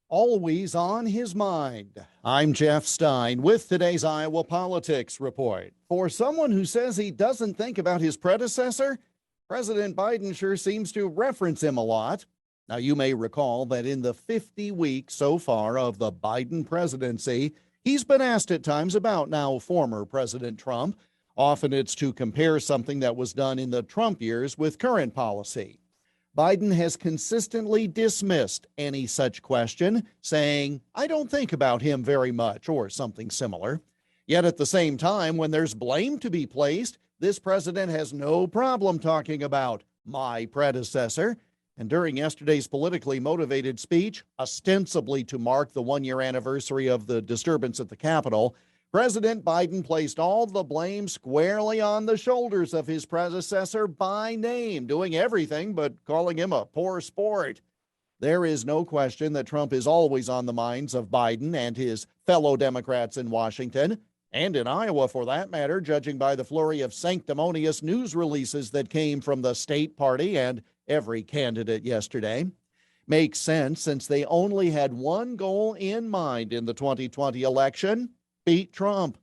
Always on his mind. I'm Jeff Stein with today's Iowa Politics Report. For someone who says he doesn't think about his predecessor, President Biden sure seems to reference him a lot. Now, you may recall that in the 50 weeks so far of the Biden presidency, he's been asked at times about now former President Trump. Often it's to compare something that was done in the Trump years with current policy. Biden has consistently dismissed any such question, saying, I don't think about him very much, or something similar. Yet at the same time, when there's blame to be placed, this president has no problem talking about my predecessor. And during yesterday's politically motivated speech, ostensibly to mark the one-year anniversary of the disturbance at the Capitol, President Biden placed all the blame squarely on the shoulders of his predecessor by name, doing everything but calling him a poor sport. There is no question that Trump is always on the minds of Biden and his fellow Democrats in Washington, and in Iowa for that matter, judging by the flurry of sanctimonious news releases that came from the state party and every candidate yesterday. Makes sense since they only had one goal in mind in the 2020 election: beat Trump.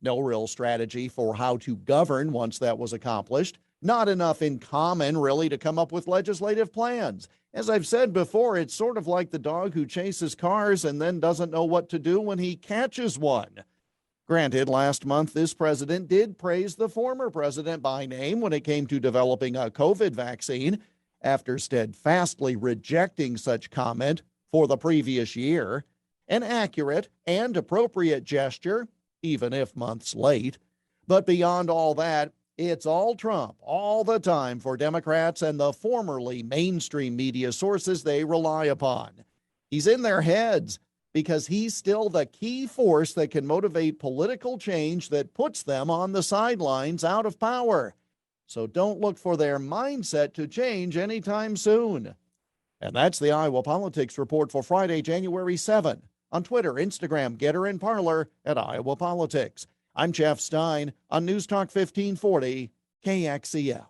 No real strategy for how to govern once that was accomplished. Not enough in common, really, to come up with legislative plans. As I've said before, it's sort of like the dog who chases cars and then doesn't know what to do when he catches one. Granted, last month, this president did praise the former president by name when it came to developing a COVID vaccine, after steadfastly rejecting such comment for the previous year. An accurate and appropriate gesture, even if months late. But beyond all that, it's all Trump all the time for Democrats and the formerly mainstream media sources they rely upon. He's in their heads because he's still the key force that can motivate political change that puts them on the sidelines out of power. So don't look for their mindset to change anytime soon. And that's the Iowa Politics Report for Friday, January 7. On Twitter, Instagram, Getter, and Parler at Iowa Politics. I'm Jeff Stein on News Talk 1540 KXEL.